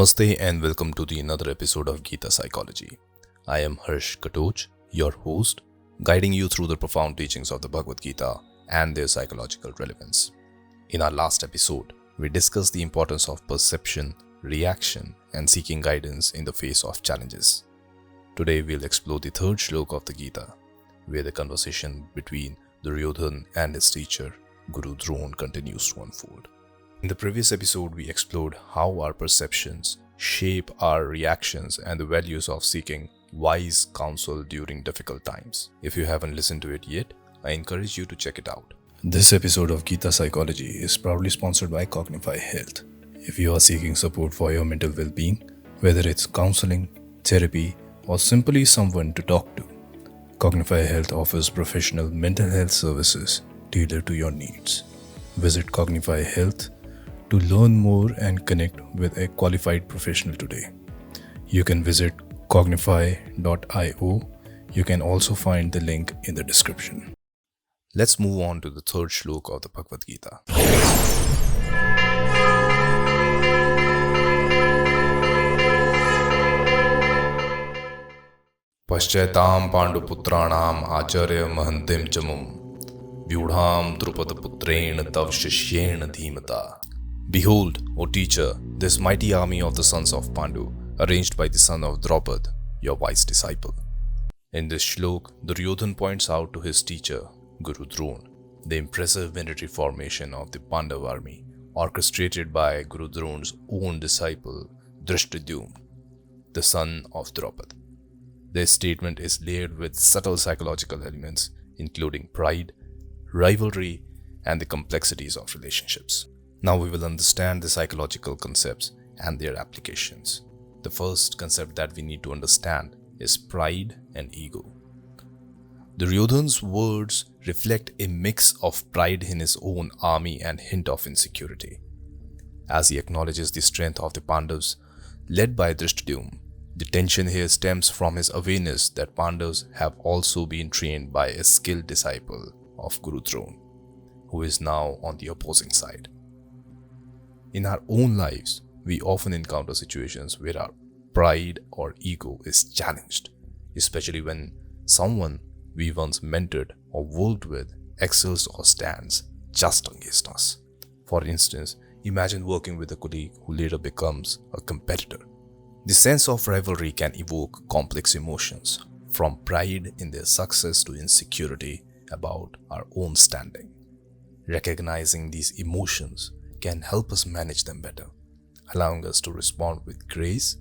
Namaste and welcome to the another episode of Gita Psychology. I am Harsh Katoj, your host, guiding you through the profound teachings of the Bhagavad Gita and their psychological relevance. In our last episode, we discussed the importance of perception, reaction, and seeking guidance in the face of challenges. Today we'll explore the third Shlok of the Gita, where the conversation between Duryodhana and his teacher, Guru Drona, continues to unfold. In the previous episode, we explored how our perceptions shape our reactions and the values of seeking wise counsel during difficult times. If you haven't listened to it yet, I encourage you to check it out. This episode of Gita Psychology is proudly sponsored by Cognifi Health. If you are seeking support for your mental well-being, whether it's counseling, therapy, or simply someone to talk to, Cognifi Health offers professional mental health services tailored to your needs. Visit Cognifi Health to learn more and connect with a qualified professional today. You can visit cognify.io. You can also find the link in the description. Let's move on to the third Shlok of the Bhagavad Gita. Paschaitam Panduputranam Acharya Mahantim Chamum Vyudham Drupada Putrena Tav Shishyena Dhimata. Behold, O teacher, this mighty army of the sons of Pandu, arranged by the son of Drupada, your wise disciple. In this Shlok, Duryodhana points out to his teacher, Guru Drona, the impressive military formation of the Pandava army, orchestrated by Guru Drona's own disciple, Dhrishtadyumna, the son of Drupada. This statement is layered with subtle psychological elements, including pride, rivalry, and the complexities of relationships. Now we will understand the psychological concepts and their applications. The first concept that we need to understand is pride and ego. Duryodhana's words reflect a mix of pride in his own army and hint of insecurity. As he acknowledges the strength of the Pandavas, led by Dhrishtadyumna, the tension here stems from his awareness that Pandavas have also been trained by a skilled disciple of Guru Drona, who is now on the opposing side. In our own lives, we often encounter situations where our pride or ego is challenged, especially when someone we once mentored or worked with excels or stands just against us. For instance, imagine working with a colleague who later becomes a competitor. The sense of rivalry can evoke complex emotions, from pride in their success to insecurity about our own standing. Recognizing these emotions can help us manage them better, allowing us to respond with grace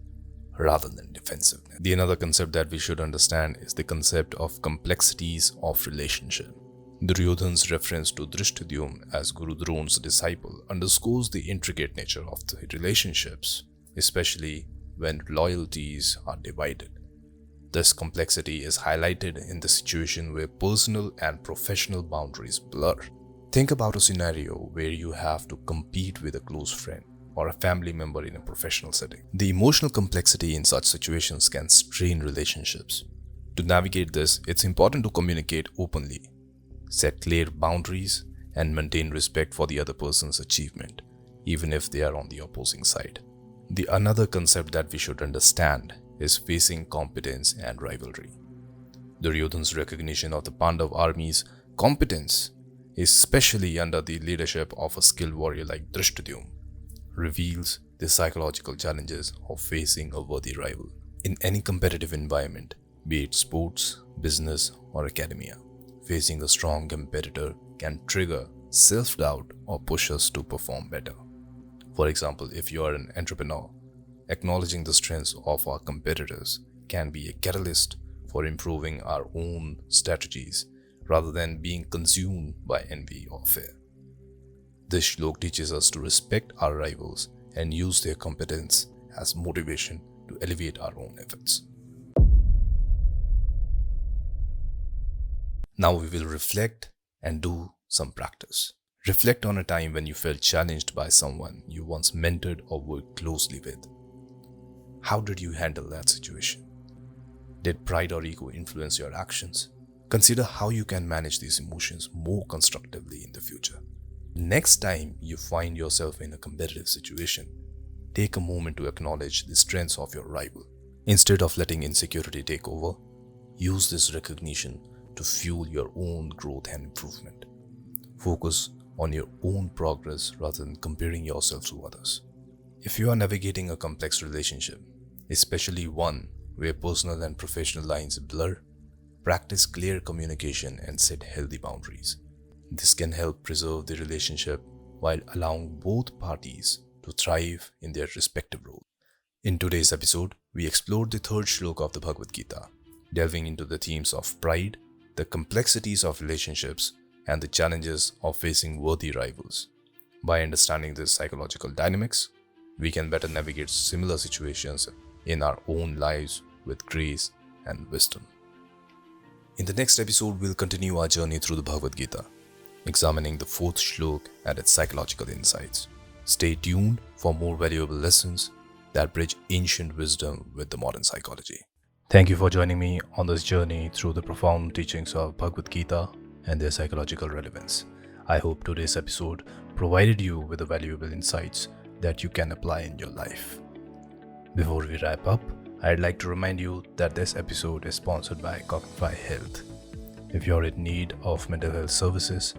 rather than defensiveness. The another concept that we should understand is the concept of complexities of relationship. Duryodhana's reference to Dhrishtadyumna as Guru Drona's disciple underscores the intricate nature of the relationships, especially when loyalties are divided. This complexity is highlighted in the situation where personal and professional boundaries blur. Think about a scenario where you have to compete with a close friend or a family member in a professional setting. The emotional complexity in such situations can strain relationships. To navigate this, it's important to communicate openly, set clear boundaries, and maintain respect for the other person's achievement, even if they are on the opposing side. The another concept that we should understand is facing competence and rivalry. Duryodhana's recognition of the Pandava army's competence, especially under the leadership of a skilled warrior like Dhrishtadyumna, reveals the psychological challenges of facing a worthy rival. In any competitive environment, be it sports, business, or academia, facing a strong competitor can trigger self-doubt or push us to perform better. For example, if you are an entrepreneur, acknowledging the strengths of our competitors can be a catalyst for improving our own strategies rather than being consumed by envy or fear. This Shlok teaches us to respect our rivals and use their competence as motivation to elevate our own efforts. Now we will reflect and do some practice. Reflect on a time when you felt challenged by someone you once mentored or worked closely with. How did you handle that situation? Did pride or ego influence your actions? Consider how you can manage these emotions more constructively in the future. Next time you find yourself in a competitive situation, take a moment to acknowledge the strengths of your rival. Instead of letting insecurity take over, use this recognition to fuel your own growth and improvement. Focus on your own progress rather than comparing yourself to others. If you are navigating a complex relationship, especially one where personal and professional lines blur, practice clear communication and set healthy boundaries. This can help preserve the relationship while allowing both parties to thrive in their respective roles. In today's episode, we explored the third Shlok of the Bhagavad Gita, delving into the themes of pride, the complexities of relationships, and the challenges of facing worthy rivals. By understanding these psychological dynamics, we can better navigate similar situations in our own lives with grace and wisdom. In the next episode, we'll continue our journey through the Bhagavad Gita, examining the fourth Shlok and its psychological insights. Stay tuned for more valuable lessons that bridge ancient wisdom with the modern psychology. Thank you for joining me on this journey through the profound teachings of Bhagavad Gita and their psychological relevance. I hope today's episode provided you with the valuable insights that you can apply in your life. Before we wrap up, I'd like to remind you that this episode is sponsored by Cognitify Health. If you're in need of mental health services,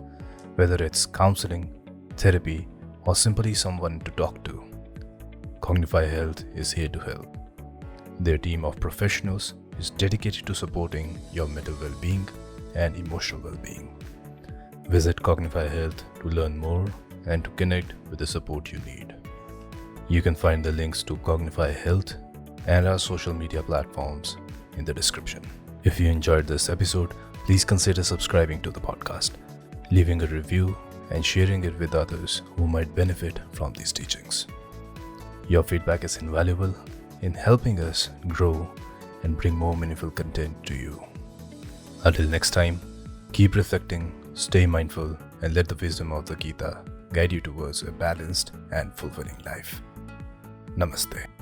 whether it's counseling, therapy, or simply someone to talk to, Cognitify Health is here to help. Their team of professionals is dedicated to supporting your mental well-being and emotional well-being. Visit Cognitify Health to learn more and to connect with the support you need. You can find the links to Cognitify Health and our social media platforms in the description. If you enjoyed this episode, please consider subscribing to the podcast, leaving a review, and sharing it with others who might benefit from these teachings. Your feedback is invaluable in helping us grow and bring more meaningful content to you. Until next time, keep reflecting, stay mindful, and let the wisdom of the Gita guide you towards a balanced and fulfilling life. Namaste.